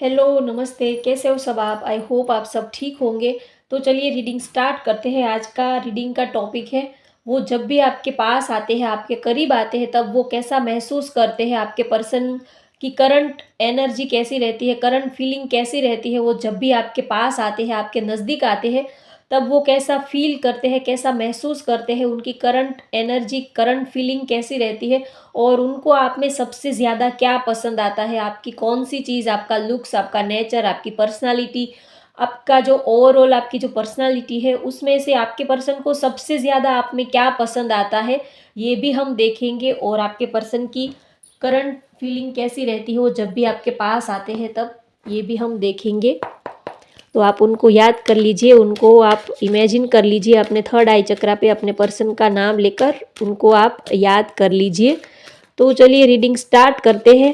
Hello, नमस्ते, कैसे हो सब आप? आई होप आप सब ठीक होंगे। तो चलिए रीडिंग स्टार्ट करते हैं। आज का रीडिंग का टॉपिक है, वो जब भी आपके पास आते हैं, आपके करीब आते हैं, तब वो कैसा महसूस करते हैं, आपके पर्सन की करंट एनर्जी कैसी रहती है, करंट फीलिंग कैसी रहती है, वो जब भी आपके पास आते हैं, आपके नज़दीक आते हैं, तब वो कैसा फ़ील करते हैं, कैसा महसूस करते हैं, उनकी करंट एनर्जी, करंट फीलिंग कैसी रहती है और उनको आप में सबसे ज़्यादा क्या पसंद आता है, आपकी कौन-सी चीज़, आपका लुक्स, आपका नेचर, आपकी पर्सनैलिटी, आपका जो ओवरऑल आपकी जो पर्सनैलिटी है, उसमें से आपके पर्सन को सबसे ज़्यादा आप में क्या पसंद आता है, ये भी हम देखेंगे और आपके पर्सन की करंट फीलिंग कैसी रहती है, वो जब भी आपके पास आते हैं, तब ये भी हम देखेंगे। तो आप उनको याद कर लीजिए, उनको आप इमेजिन कर लीजिए अपने थर्ड आई चक्रा पे अपने पर्सन का नाम लेकर उनको आप याद कर लीजिए। तो चलिए रीडिंग स्टार्ट करते हैं।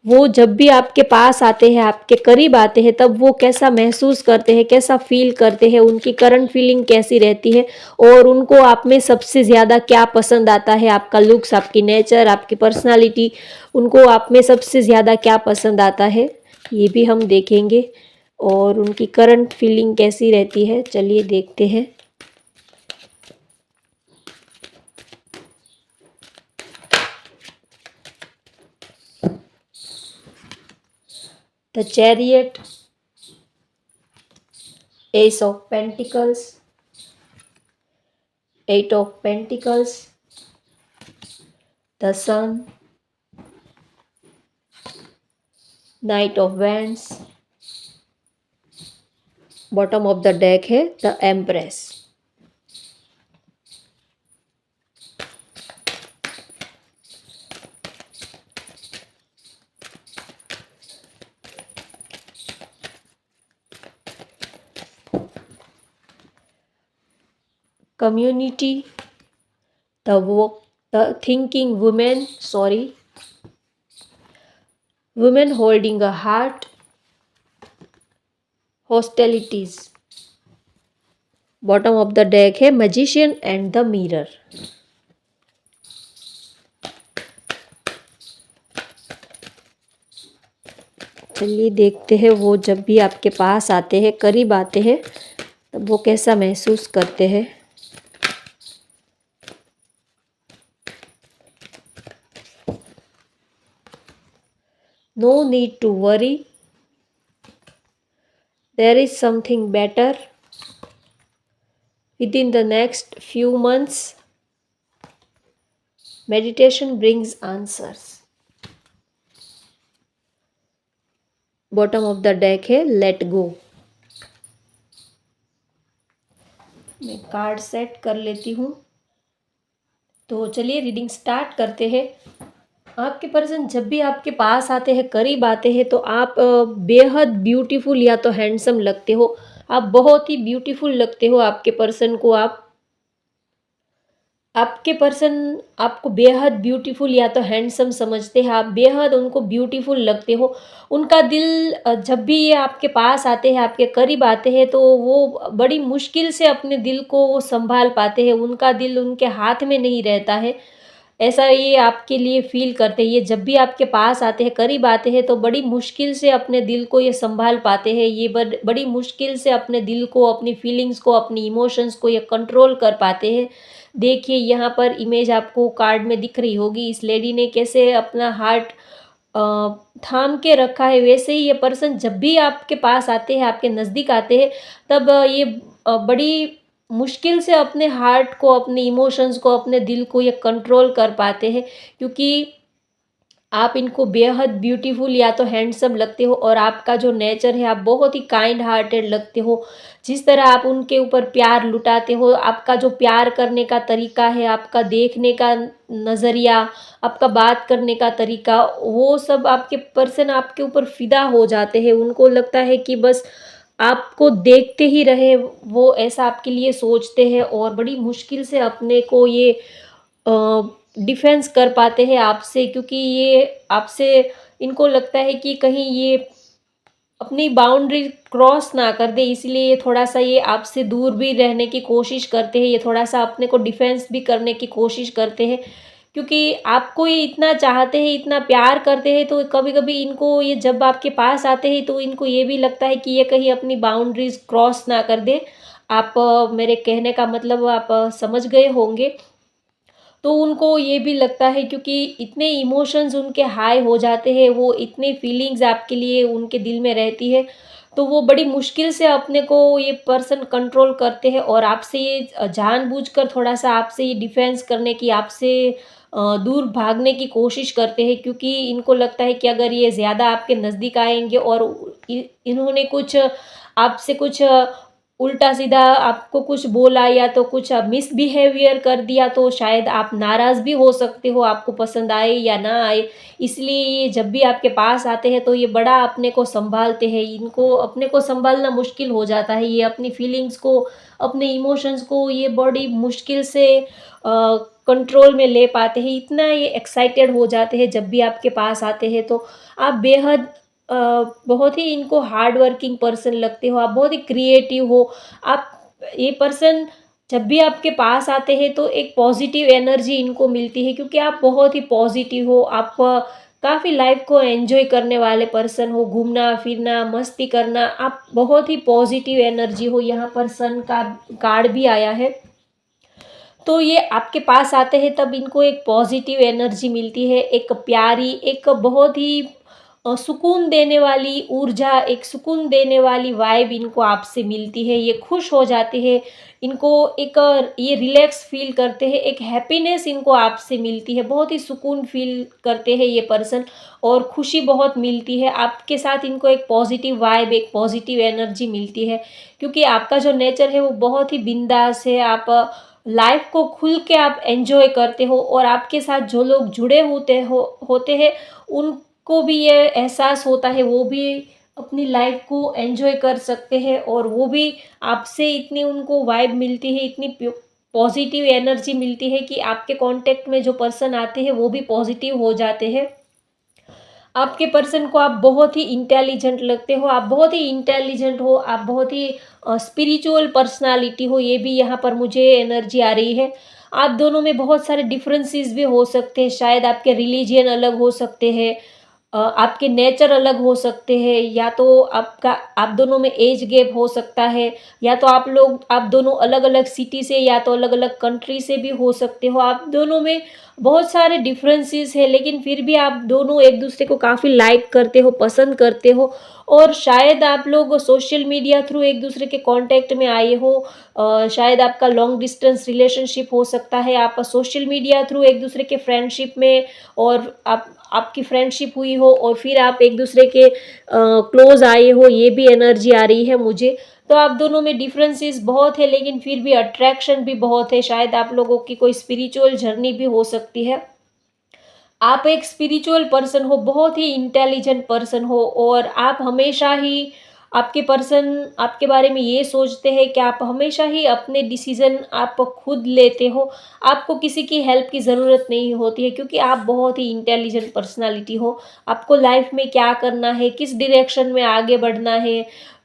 वो जब भी आपके पास आते हैं, आपके करीब आते हैं, तब वो कैसा महसूस करते हैं, कैसा फ़ील करते हैं, उनकी करंट फीलिंग कैसी रहती है और उनको आप में सबसे ज़्यादा क्या पसंद आता है, आपका लुक्स, आपकी नेचर, आपकी पर्सनैलिटी, उनको आप में सबसे ज़्यादा क्या पसंद आता है, ये भी हम देखेंगे और उनकी करंट फीलिंग कैसी रहती है। चलिए देखते हैं। The chariot, ace of pentacles, eight of pentacles, the sun, knight of wands, bottom of the deck है the empress. Community, the thinking woman, women holding a heart, hostilities, bottom of the deck है magician and the mirror. चलिए देखते हैं, वो जब भी आपके पास आते हैं, करीब आते हैं, तब वो कैसा महसूस करते हैं। No need to worry. There is something better within the next few months. Meditation brings answers. Bottom of the deck है लेट गो। मैं कार्ड सेट कर लेती हूँ। तो चलिए रीडिंग स्टार्ट करते हैं। आपके पर्सन जब भी आपके पास आते हैं, करीब आते हैं, तो आप बेहद ब्यूटीफुल या तो हैंडसम लगते हो। आप बहुत ही ब्यूटीफुल लगते हो। आपके पर्सन को आपके पर्सन आपको बेहद ब्यूटीफुल या तो हैंडसम समझते हैं। आप बेहद उनको ब्यूटीफुल लगते हो। उनका दिल जब भी ये आपके पास आते हैं, आपके करीब आते हैं, तो वो बड़ी मुश्किल से अपने दिल को वो संभाल पाते हैं। उनका दिल उनके हाथ में नहीं रहता है, ऐसा ये आपके लिए फ़ील करते हैं। ये जब भी आपके पास आते हैं, करीब आते हैं, तो बड़ी मुश्किल से अपने दिल को ये संभाल पाते हैं। ये बड़ी मुश्किल से अपने दिल को, अपनी फीलिंग्स को, अपनी इमोशंस को ये कंट्रोल कर पाते हैं। देखिए यहाँ पर इमेज आपको कार्ड में दिख रही होगी। इस लेडी ने कैसे अपना हार्ट अ, थाम के रखा है, वैसे ही ये पर्सन जब भी आपके पास आते हैं, आपके नज़दीक आते हैं, तब ये बड़ी मुश्किल से अपने हार्ट को, अपने इमोशंस को, अपने दिल को ये कंट्रोल कर पाते हैं, क्योंकि आप इनको बेहद ब्यूटीफुल या तो हैंडसम लगते हो और आपका जो नेचर है, आप बहुत ही काइंड हार्टेड लगते हो। जिस तरह आप उनके ऊपर प्यार लुटाते हो, आपका जो प्यार करने का तरीका है, आपका देखने का नज़रिया, आपका बात करने का तरीका, वो सब आपके पर्सन आपके ऊपर फ़िदा हो जाते हैं। उनको लगता है कि बस आपको देखते ही रहे, वो ऐसा आपके लिए सोचते हैं और बड़ी मुश्किल से अपने को ये डिफेंस कर पाते हैं आपसे, क्योंकि ये आपसे इनको लगता है कि कहीं ये अपनी बाउंड्री क्रॉस ना कर दे, इसलिए ये थोड़ा-सा ये आपसे दूर भी रहने की कोशिश करते हैं। ये थोड़ा-सा अपने को डिफेंस भी करने की कोशिश करते हैं, क्योंकि आपको ये इतना चाहते हैं, इतना प्यार करते हैं, तो कभी-कभी इनको ये जब आपके पास आते हैं तो इनको ये भी लगता है कि ये कहीं अपनी बाउंड्रीज़ क्रॉस ना कर दे। आप मेरे कहने का मतलब आप समझ गए होंगे। तो उनको ये भी लगता है क्योंकि इतने इमोशंस उनके हाई हो जाते हैं, वो इतनी फीलिंग्स आपके लिए उनके दिल में रहती है, तो वो बड़ी मुश्किल से अपने को ये पर्सन कंट्रोल करते हैं और आपसे ये जानबूझकर थोड़ा-सा आपसे ये डिफेंस करने की, आपसे दूर भागने की कोशिश करते हैं क्योंकि इनको लगता है कि अगर ये ज़्यादा आपके नज़दीक आएँगे और इन्होंने कुछ आपसे कुछ उल्टा-सीधा आपको कुछ बोला या तो कुछ मिसबिहेवियर कर दिया तो शायद आप नाराज़ भी हो सकते हो, आपको पसंद आए या ना आए। इसलिए ये जब भी आपके पास आते हैं तो ये बड़ा अपने को सँभालते हैं, इनको अपने को सँभालना मुश्किल हो जाता है। ये अपनी फीलिंग्स को, अपने इमोशंस को ये बड़ी मुश्किल से कंट्रोल में ले पाते हैं। इतना ये एक्साइटेड हो जाते हैं जब भी आपके पास आते हैं तो आप बेहद अ, बहुत ही इनको हार्ड वर्किंग पर्सन लगते हो, आप बहुत ही क्रिएटिव हो। आप ये पर्सन जब भी आपके पास आते हैं तो एक पॉजिटिव एनर्जी इनको मिलती है क्योंकि आप बहुत ही पॉजिटिव हो, आप काफ़ी लाइफ को एन्जॉय करने वाले पर्सन हो, घूमना-फिरना, मस्ती करना, आप बहुत ही पॉजिटिव एनर्जी हो। यहाँ पर सन का कार्ड भी आया है। तो ये आपके पास आते हैं तब इनको एक पॉजिटिव एनर्जी मिलती है, एक प्यारी, एक बहुत ही सुकून देने वाली ऊर्जा, एक सुकून देने वाली वाइब इनको आपसे मिलती है। ये खुश हो जाते हैं, इनको एक ये रिलैक्स फ़ील करते हैं, एक हैप्पीनेस इनको आपसे मिलती है, बहुत ही सुकून फ़ील करते हैं ये पर्सन और खुशी बहुत मिलती है। आपके साथ इनको एक पॉजिटिव वाइब, एक पॉजिटिव एनर्जी मिलती है क्योंकि आपका जो नेचर है वो बहुत ही बिंदास है। आप लाइफ को खुल के आप एन्जॉय करते हो और आपके साथ जो लोग जुड़े होते हैं उनको भी ये एहसास होता है, वो भी अपनी लाइफ को एन्जॉय कर सकते हैं और वो भी आपसे इतनी उनको वाइब मिलती है, इतनी पॉजिटिव एनर्जी मिलती है कि आपके कॉन्टेक्ट में जो पर्सन आते हैं वो भी पॉजिटिव हो जाते हैं। आपके पर्सन को आप बहुत ही इंटेलिजेंट लगते हो, आप बहुत ही इंटेलिजेंट हो, आप बहुत ही स्पिरिचुअल पर्सनालिटी हो, ये भी यहाँ पर मुझे एनर्जी आ रही है। आप दोनों में बहुत सारे डिफरेंसेस भी हो सकते हैं, शायद आपके रिलीजियन अलग हो सकते हैं, आपके नेचर अलग हो सकते हैं, या तो आप दोनों में एज गैप हो सकता है, या तो आप दोनों अलग-अलग सिटी से या तो अलग-अलग कंट्री से भी हो सकते हो। आप दोनों में बहुत सारे डिफरेंसेस हैं, लेकिन फिर भी आप दोनों एक-दूसरे को काफ़ी लाइक करते हो, पसंद करते हो और शायद आप लोग सोशल मीडिया थ्रू एक-दूसरे के कॉन्टैक्ट में आए हो। शायद आपका लॉन्ग डिस्टेंस रिलेशनशिप हो सकता है, आप सोशल मीडिया थ्रू एक-दूसरे के फ्रेंडशिप में और आपकी फ्रेंडशिप हुई हो और फिर आप एक-दूसरे के क्लोज़ आए हो, ये भी एनर्जी आ रही है मुझे। तो आप दोनों में डिफरेंसेस बहुत है लेकिन फिर भी अट्रैक्शन भी बहुत है, शायद आप लोगों की कोई स्पिरिचुअल जर्नी भी हो सकती है। आप एक स्पिरिचुअल पर्सन हो, बहुत ही इंटेलिजेंट पर्सन हो और आप हमेशा ही आपके पर्सन आपके बारे में ये सोचते हैं कि आप हमेशा ही अपने डिसीज़न आप खुद लेते हो। आपको किसी की हेल्प की ज़रूरत नहीं होती है क्योंकि आप बहुत ही इंटेलिजेंट पर्सनैलिटी हो। आपको लाइफ़ में क्या करना है, किस डायरेक्शन में आगे बढ़ना है,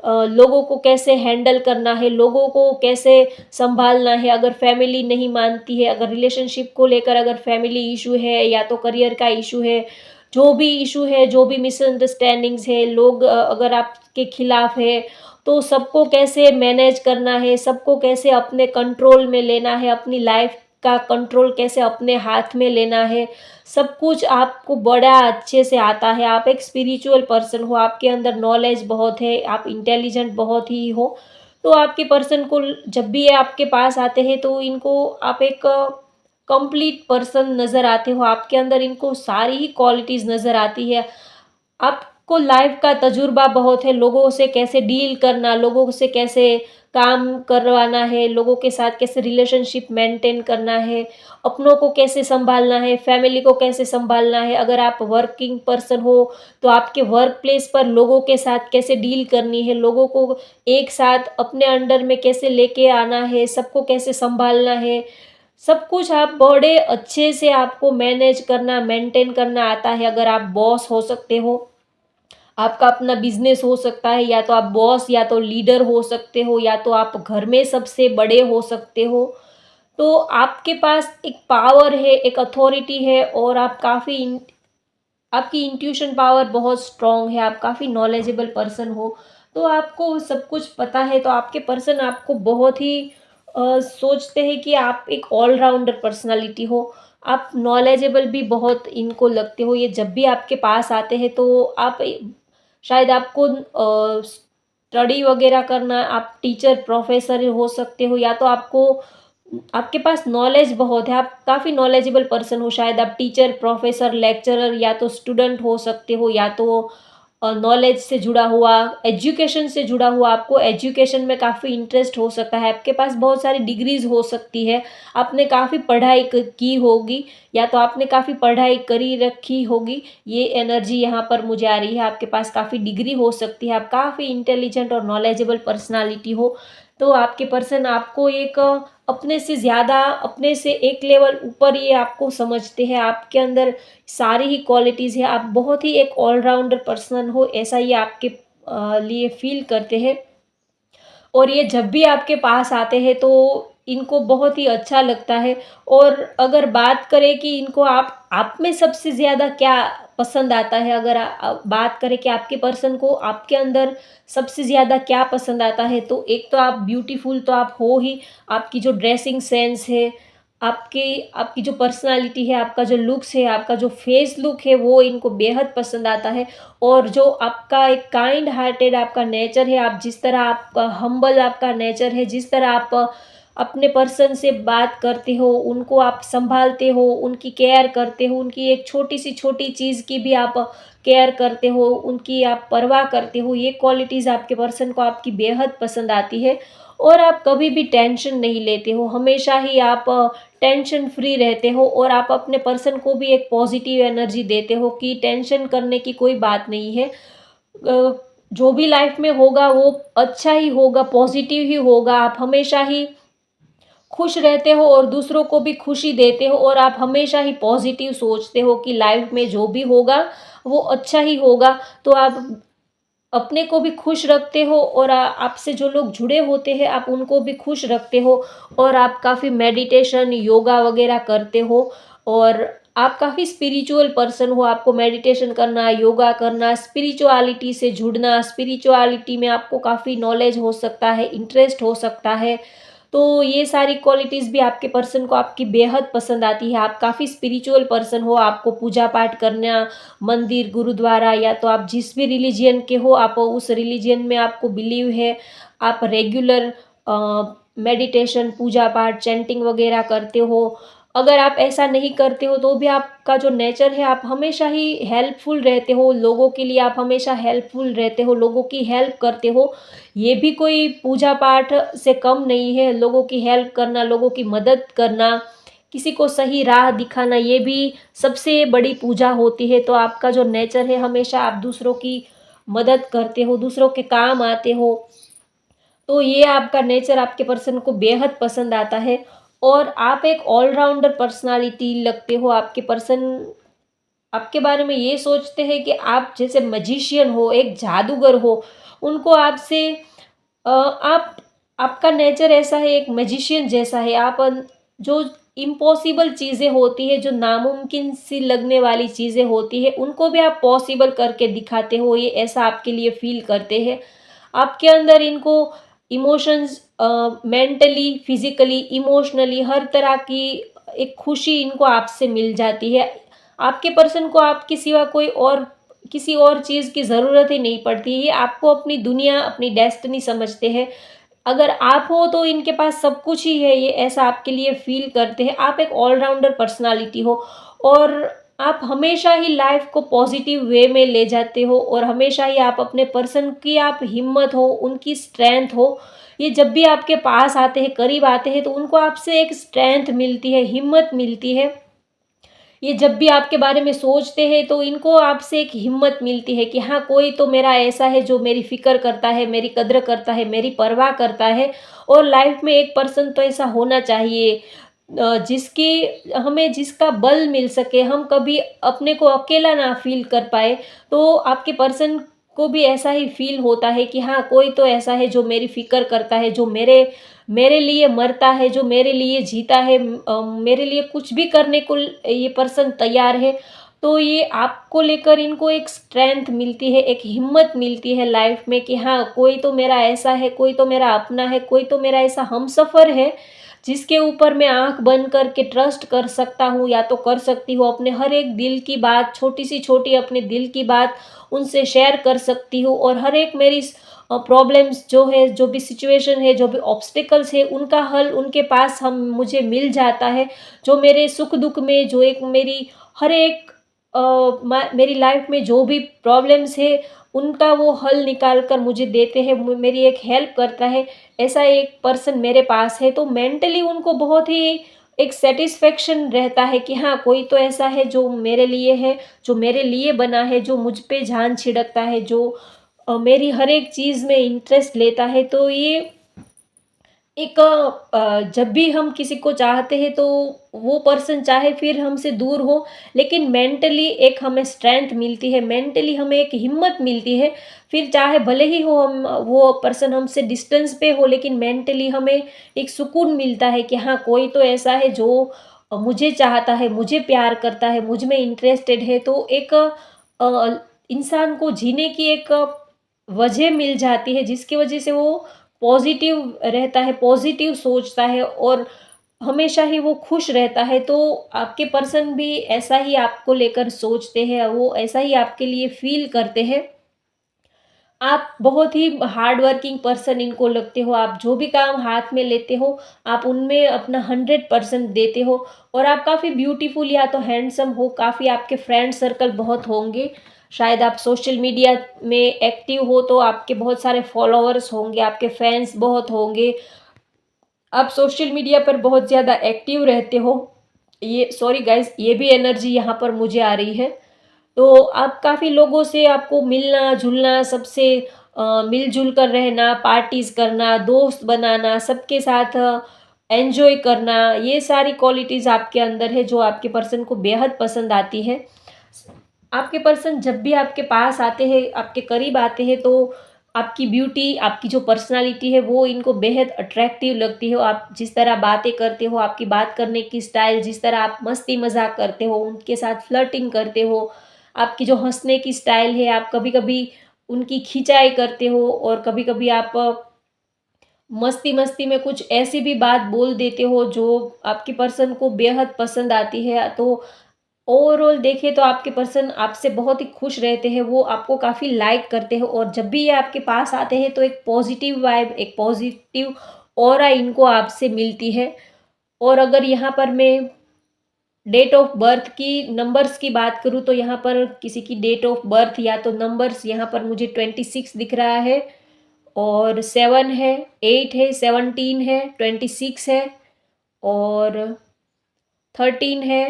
लोगों को कैसे हैंडल करना है, लोगों को कैसे सँभालना है, अगर फैमिली नहीं मानती है, अगर रिलेशनशिप को लेकर अगर फैमिली इश्यू है या तो करियर का इश्यू है, जो भी इश्यू है, जो भी मिसअंडरस्टैंडिंग्स है, लोग अगर आपके खिलाफ है, तो सबको कैसे मैनेज करना है, सबको कैसे अपने कंट्रोल में लेना है, अपनी लाइफ़ का कंट्रोल कैसे अपने हाथ में लेना है, सब कुछ आपको बड़ा अच्छे से आता है। आप एक स्पिरिचुअल पर्सन हो, आपके अंदर नॉलेज बहुत है, आप इंटेलिजेंट बहुत ही हो। तो आपके पर्सन को जब भी ये आपके पास आते हैं तो इनको आप एक कंप्लीट पर्सन नज़र आते हो, आपके अंदर इनको सारी ही क्वालिटीज़ नज़र आती है। आपको लाइफ़ का तजुर्बा बहुत है, लोगों से कैसे डील करना, लोगों से कैसे काम करवाना है, लोगों के साथ कैसे रिलेशनशिप मेंटेन करना है, अपनों को कैसे सँभालना है, फैमिली को कैसे सँभालना है। अगर आप वर्किंग पर्सन हो, तो आपके वर्क प्लेस पर लोगों के साथ कैसे डील करनी है, लोगों को एक साथ अपने अंडर में कैसे लेके आना है, सबको कैसे सँभालना है। सब कुछ आप बड़े अच्छे से आपको मैनेज करना, मेंटेन करना आता है। अगर आप बॉस हो सकते हो, आपका अपना बिज़नेस हो सकता है, या तो आप बॉस या तो लीडर हो सकते हो, या तो आप घर में सबसे बड़े हो सकते हो। तो आपके पास एक पावर है, एक अथॉरिटी है और आप आपकी इंट्यूशन पावर बहुत स्ट्रॉन्ग है, आप काफ़ी नॉलेजेबल पर्सन हो, तो आपको सब कुछ पता है, तो आपके पर्सन आपको बहुत ही सोचते हैं कि आप एक ऑलराउंडर पर्सनालिटी हो। आप नॉलेजेबल भी बहुत इनको लगते हो, ये जब भी आपके पास आते हैं तो आप शायद आपको स्टडी वगैरह करना, आप टीचर प्रोफेसर हो सकते हो, या तो आपके पास नॉलेज बहुत है, आप काफ़ी नॉलेजेबल पर्सन हो, शायद आप टीचर, प्रोफेसर, लेक्चरर या तो स्टूडेंट हो सकते हो, या तो नॉलेज से जुड़ा हुआ, एजुकेशन से जुड़ा हुआ, आपको एजुकेशन में काफ़ी इंटरेस्ट हो सकता है, आपके पास बहुत सारी डिग्रीज़ हो सकती है, आपने काफ़ी पढ़ाई की होगी, या तो आपने काफ़ी पढ़ाई करी रखी होगी, ये एनर्जी यहाँ पर मुझे आ रही है, आपके पास काफ़ी डिग्री हो सकती है, आप काफ़ी इंटेलिजेंट और नॉलेजेबल पर्सनालिटी हो, तो आपके पर्सन आपको एक अपने से ज़्यादा, अपने से एक लेवल ऊपर ये आपको समझते हैं, आपके अंदर सारी ही क्वालिटीज़ है, आप बहुत ही एक ऑलराउंडर पर्सन हो, ऐसा ये आपके लिए फ़ील करते हैं। और ये जब भी आपके पास आते हैं तो इनको बहुत ही अच्छा लगता है। और अगर बात करें कि इनको आप में सबसे ज़्यादा क्या पसंद आता है, अगर बात करें कि आपके पर्सन को आपके अंदर सबसे ज़्यादा क्या पसंद आता है, तो एक तो आप ब्यूटीफुल तो आप हो ही, आपकी जो ड्रेसिंग सेंस है, आपकी आपकी जो पर्सनैलिटी है, आपका जो लुक्स है, आपका जो फेस लुक है, वो इनको बेहद पसंद आता है। और जो आपका एक काइंड हार्टेड आपका नेचर है, आप जिस तरह आप हम्बल आपका नेचर है, जिस तरह आप अपने पर्सन से बात करते हो, उनको आप सँभालते हो, उनकी केयर करते हो, उनकी एक छोटी-सी छोटी चीज़ की भी आप केयर करते हो, उनकी आप परवाह करते हो, ये क्वालिटीज़ आपके पर्सन को आपकी बेहद पसंद आती है। और आप कभी भी टेंशन नहीं लेते हो, हमेशा ही आप टेंशन फ्री रहते हो, और आप अपने पर्सन को भी एक पॉजिटिव एनर्जी देते हो कि टेंशन करने की कोई बात नहीं है। जो भी लाइफ में होगा वो अच्छा ही होगा, पॉजिटिव ही होगा। आप हमेशा ही खुश रहते हो और दूसरों को भी खुशी देते हो, और आप हमेशा ही पॉजिटिव सोचते हो कि लाइफ में जो भी होगा वो अच्छा ही होगा। तो आप अपने को भी खुश रखते हो, और आपसे जो लोग जुड़े होते हैं आप उनको भी खुश रखते हो, और आप काफ़ी मेडिटेशन, योगा वगैरह करते हो, और आप काफ़ी स्पिरिचुअल पर्सन हो, आपको मेडिटेशन करना, योगा करना, स्पिरिचुअलिटी से जुड़ना, स्पिरिचुअलिटी में आपको काफ़ी नॉलेज हो सकता है, इंटरेस्ट हो सकता है। तो ये सारी क्वालिटीज़ भी आपके पर्सन को आपकी बेहद पसंद आती है। आप काफ़ी स्पिरिचुअल पर्सन हो, आपको पूजा-पाठ करना, मंदिर, गुरुद्वारा, या तो आप जिस भी रिलीजियन के हो, आप उस रिलीजियन में आपको बिलीव है, आप रेगुलर मेडिटेशन, पूजा-पाठ, चैंटिंग वगैरह करते हो। अगर आप ऐसा नहीं करते हो तो भी आपका जो नेचर है, आप हमेशा ही हेल्पफुल रहते हो, लोगों के लिए आप हमेशा हेल्पफुल रहते हो, लोगों की हेल्प करते हो। ये भी कोई पूजा-पाठ से कम नहीं है, लोगों की हेल्प करना, लोगों की मदद करना, किसी को सही राह दिखाना, ये भी सबसे बड़ी पूजा होती है। तो आपका जो नेचर है, हमेशा आप दूसरों की मदद करते हो, दूसरों के काम आते हो। तो ये आपका नेचर आपके पर्सन को बेहद पसंद आता है, और आप एक ऑलराउंडर पर्सनालिटी लगते हो। आपके पर्सन आपके बारे में ये सोचते हैं कि आप जैसे मैजिशियन हो, एक जादूगर हो। उनको आपसे आप आपका नेचर ऐसा है, एक मैजिशियन जैसा है। आप जो इम्पॉसिबल चीज़ें होती हैं, जो नामुमकिन सी लगने वाली चीज़ें होती हैं, उनको भी आप पॉसिबल करके दिखाते हो, ये ऐसा आपके लिए फ़ील करते हैं। आपके अंदर इनको इमोशंस, मेंटली, फिज़िकली, इमोशनली हर तरह की एक खुशी इनको आपसे मिल जाती है। आपके पर्सन को आपके सिवा कोई और किसी और चीज़ की ज़रूरत ही नहीं पड़ती। ये आपको अपनी दुनिया, अपनी डेस्टिनी समझते हैं। अगर आप हो तो इनके पास सब कुछ ही है, ये ऐसा आपके लिए फ़ील करते हैं। आप एक ऑलराउंडर पर्सनैलिटी हो, और आप हमेशा ही लाइफ़ को पॉज़िटिव वे में ले जाते हो, और हमेशा ही आप अपने पर्सन की आप हिम्मत हो, उनकी स्ट्रेंथ हो। ये जब भी आपके पास आते हैं, करीब आते हैं, तो उनको आपसे एक स्ट्रेंथ मिलती है, हिम्मत मिलती है। ये जब भी आपके बारे में सोचते हैं तो इनको आपसे एक हिम्मत मिलती है कि हाँ, कोई तो मेरा ऐसा है जो मेरी फ़िक्र करता है, मेरी कद्र करता है, मेरी परवाह करता है। और लाइफ में एक पर्सन तो ऐसा होना चाहिए जिसकी हमें जिसका बल मिल सके, हम कभी अपने को अकेला ना फ़ील कर पाएँ। तो आपके पर्सन को भी ऐसा ही फ़ील होता है कि हाँ, कोई तो ऐसा है जो मेरी फ़िक्र करता है, जो मेरे मेरे लिए मरता है, जो मेरे लिए जीता है, मेरे लिए कुछ भी करने को ये पर्सन तैयार है। तो ये आपको लेकर इनको एक स्ट्रेंथ मिलती है, एक हिम्मत मिलती है लाइफ़ में कि हाँ, कोई तो मेरा ऐसा है, कोई तो मेरा अपना है, कोई तो मेरा ऐसा हमसफ़र है, जिसके ऊपर मैं आँख बंद करके ट्रस्ट कर सकता हूँ या तो कर सकती हूँ। अपने हर एक दिल की बात, छोटी से छोटी अपने दिल की बात उनसे शेयर कर सकती हूँ, और हर एक मेरी प्रॉब्लम्स जो है, जो भी सिचुएशन है, जो भी ऑब्स्टिकल्स है, उनका हल उनके पास हम मुझे मिल जाता है। जो मेरे सुख-दुःख में, जो एक मेरी हर एक मेरी लाइफ़ में जो भी प्रॉब्लम्स है, उनका वो हल निकाल कर मुझे देते हैं, मेरी एक हेल्प करता है। ऐसा एक पर्सन मेरे पास है, तो मेंटली उनको बहुत ही एक सैटिस्फैक्शन रहता है कि हाँ, कोई तो ऐसा है जो मेरे लिए है, जो मेरे लिए बना है, जो मुझ पे जान छिड़कता है, जो मेरी हर एक चीज़ में इंटरेस्ट लेता है। तो ये एक जब भी हम किसी को चाहते हैं तो वो पर्सन चाहे फिर हमसे दूर हो, लेकिन मेंटली एक हमें स्ट्रेंथ मिलती है, मेंटली हमें एक हिम्मत मिलती है। फिर चाहे भले ही हो हम वो पर्सन हमसे डिस्टेंस पे हो, लेकिन मेंटली हमें एक सुकून मिलता है कि हाँ, कोई तो ऐसा है जो मुझे चाहता है, मुझे प्यार करता है, मुझ में इंटरेस्टेड है। तो एक इंसान को जीने की एक वजह मिल जाती है, जिसकी वजह से वो पॉज़िटिव रहता है, पॉज़िटिव सोचता है, और हमेशा ही वो खुश रहता है। तो आपके पर्सन भी ऐसा ही आपको लेकर सोचते हैं, वो ऐसा ही आपके लिए फ़ील करते हैं। आप बहुत ही हार्ड वर्किंग पर्सन इनको लगते हो, आप जो भी काम हाथ में लेते हो, आप उनमें अपना 100% देते हो, और आप काफ़ी ब्यूटीफुल या तो हैंडसम हो, काफ़ी आपके फ्रेंड सर्कल बहुत होंगे। शायद आप सोशल मीडिया में एक्टिव हो तो आपके बहुत सारे फॉलोअर्स होंगे, आपके फैन्स बहुत होंगे। आप सोशल मीडिया पर बहुत ज़्यादा एक्टिव रहते हो। ये सॉरी गाइज़, ये भी एनर्जी यहाँ पर मुझे आ रही है। तो आप काफ़ी लोगों से आपको मिलना-जुलना, सबसे मिल-जुल कर रहना, पार्टीज़ करना, दोस्त बनाना, सबके साथ एन्जॉय करना, ये सारी क्वालिटीज़ आपके अंदर है जो आपके पर्सन को बेहद पसंद आती है। आपके पर्सन जब भी आपके पास आते हैं, आपके करीब आते हैं, तो आपकी ब्यूटी, आपकी जो पर्सनैलिटी है वो इनको बेहद अट्रैक्टिव लगती है। आप जिस तरह बातें करते हो, आपकी बात करने की स्टाइल, जिस तरह आप मस्ती-मज़ाक करते हो, उनके साथ फ्लर्टिंग करते हो, आपकी जो हँसने की स्टाइल है, आप कभी-कभी उनकी खिंचाई करते हो, और कभी-कभी आप मस्ती-मस्ती में कुछ ऐसी भी बात बोल देते हो जो आपके पर्सन को बेहद पसंद आती है। तो ओवरऑल देखें तो आपके पर्सन आपसे बहुत ही खुश रहते हैं, वो आपको काफ़ी लाइक करते हैं, और जब भी ये आपके पास आते हैं तो एक पॉजिटिव वाइब, एक पॉजिटिव ऑरा इनको आपसे मिलती है। और अगर यहाँ पर मैं डेट ऑफ बर्थ की नंबर्स की बात करूँ तो यहाँ पर किसी की डेट ऑफ बर्थ या तो नंबर्स यहाँ पर मुझे 26 दिख रहा है, और 7 है, 8 है, 17 है, 26 है, और 13 है,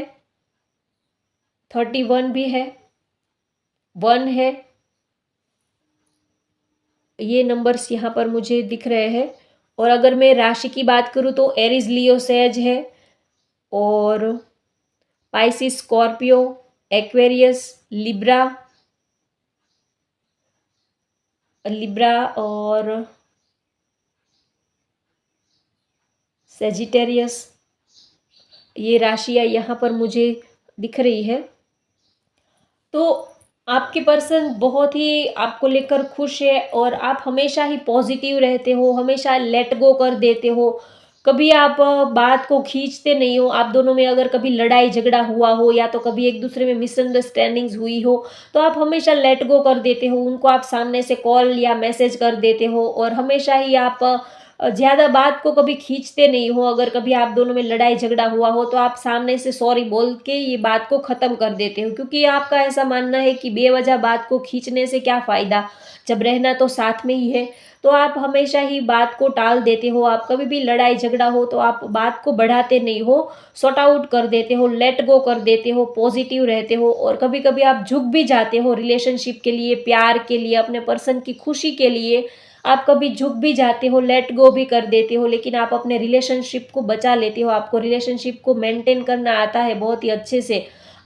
31 भी है, 1 है। ये नंबर्स यहाँ पर मुझे दिख रहे हैं। और अगर मैं राशि की बात करूँ तो एरीज़, लियो, सेज है, और Pisces, Scorpio, Aquarius, Libra, Libra और सेजिटेरियस, ये राशियाँ यहाँ पर मुझे दिख रही है। तो आपके पर्सन बहुत ही आपको लेकर खुश है, और आप हमेशा ही पॉजिटिव रहते हो, हमेशा लेट गो कर देते हो। कभी आप बात को खींचते नहीं हो। आप दोनों में अगर कभी लड़ाई झगड़ा हुआ हो, या तो कभी एक दूसरे में मिसअंडरस्टैंडिंग्स हुई हो, तो आप हमेशा लेट गो कर देते हो। उनको आप सामने से कॉल या मैसेज कर देते हो, और हमेशा ही आप ज़्यादा बात को कभी खींचते नहीं हो। अगर कभी आप दोनों में लड़ाई झगड़ा हुआ हो तो आप सामने से सॉरी बोल के ये बात को ख़त्म कर देते हो, क्योंकि आपका ऐसा मानना है कि बेवजह बात को खींचने से क्या फ़ायदा, जब रहना तो साथ में ही है। तो आप हमेशा ही बात को टाल देते हो। आप कभी भी लड़ाई झगड़ा हो तो आप बात को बढ़ाते नहीं हो, सॉर्ट आउट कर देते हो, लेट गो कर देते हो, पॉजिटिव रहते हो, और कभी-कभी आप झुक भी जाते हो रिलेशनशिप के लिए, प्यार के लिए, अपने पर्सन की खुशी के लिए। आप कभी झुक भी जाते हो, लेट गो भी कर देते हो, लेकिन आप अपने रिलेशनशिप को बचा लेते हो। आपको रिलेशनशिप को मेंटेन करना आता है बहुत ही अच्छे से।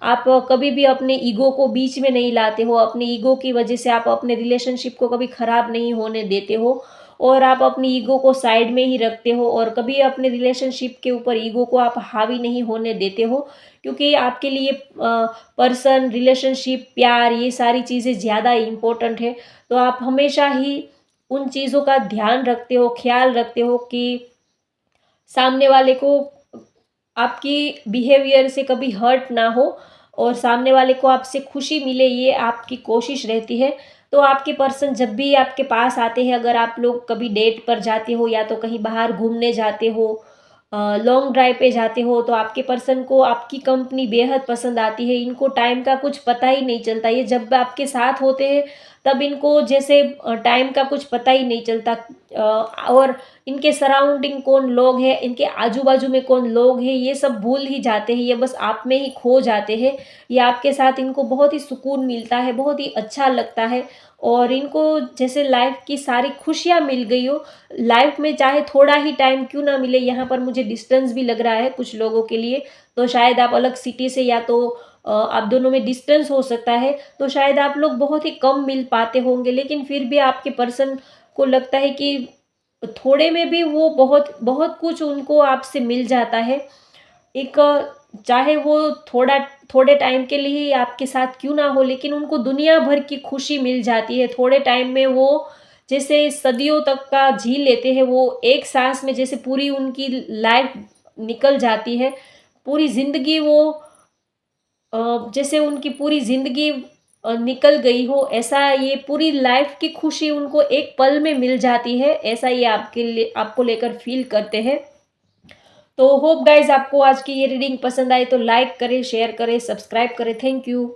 आप कभी भी अपने ईगो को बीच में नहीं लाते हो, अपने ईगो की वजह से आप अपने रिलेशनशिप को कभी ख़राब नहीं होने देते हो और आप अपनी ईगो को साइड में ही रखते हो और कभी अपने रिलेशनशिप के ऊपर ईगो को आप हावी नहीं होने देते हो, क्योंकि आपके लिए पर्सन, रिलेशनशिप, प्यार, ये सारी चीज़ें ज़्यादा इम्पोर्टेंट है। तो आप हमेशा ही उन चीज़ों का ध्यान रखते हो, ख़्याल रखते हो कि सामने वाले को आपकी बिहेवियर से कभी हर्ट ना हो और सामने वाले को आपसे खुशी मिले, ये आपकी कोशिश रहती है। तो आपके पर्सन जब भी आपके पास आते हैं, अगर आप लोग कभी डेट पर जाते हो या तो कहीं बाहर घूमने जाते हो, लॉन्ग ड्राइव पे जाते हो, तो आपके पर्सन को आपकी कंपनी बेहद पसंद आती है। इनको टाइम का कुछ पता ही नहीं चलता। ये जब आपके साथ होते हैं तब इनको जैसे टाइम का कुछ पता ही नहीं चलता, और इनके सराउंडिंग कौन लोग हैं, इनके आजू-बाजू में कौन लोग हैं, ये सब भूल ही जाते हैं, ये बस आप में ही खो जाते हैं। ये आपके साथ इनको बहुत ही सुकून मिलता है, बहुत ही अच्छा लगता है और इनको जैसे लाइफ़ की सारी खुशियाँ मिल गई हो। लाइफ़ में चाहे थोड़ा ही टाइम क्यों ना मिले, यहाँ पर मुझे डिस्टेंस भी लग रहा है कुछ लोगों के लिए, तो शायद आप अलग सिटी से या तो आप दोनों में डिस्टेंस हो सकता है, तो शायद आप लोग बहुत ही कम मिल पाते होंगे, लेकिन फिर भी आपके पर्सन को लगता है कि थोड़े में भी वो बहुत बहुत कुछ उनको आपसे मिल जाता है। एक चाहे वो थोड़ा थोड़े टाइम के लिए ही आपके साथ क्यों ना हो, लेकिन उनको दुनिया भर की खुशी मिल जाती है। थोड़े टाइम में वो जैसे सदियों तक का जी लेते हैं, वो एक साँस में जैसे पूरी उनकी लाइफ़ निकल जाती है। पूरी ज़िंदगी वो जैसे उनकी पूरी ज़िंदगी निकल गई हो, ऐसा ये पूरी लाइफ़ की खुशी उनको एक पल में मिल जाती है, ऐसा ये आपके लिए आपको लेकर फ़ील करते हैं। तो होप गाइज़ आपको आज की ये रीडिंग पसंद आई तो लाइक करें, शेयर करें, सब्सक्राइब करें। Thank you.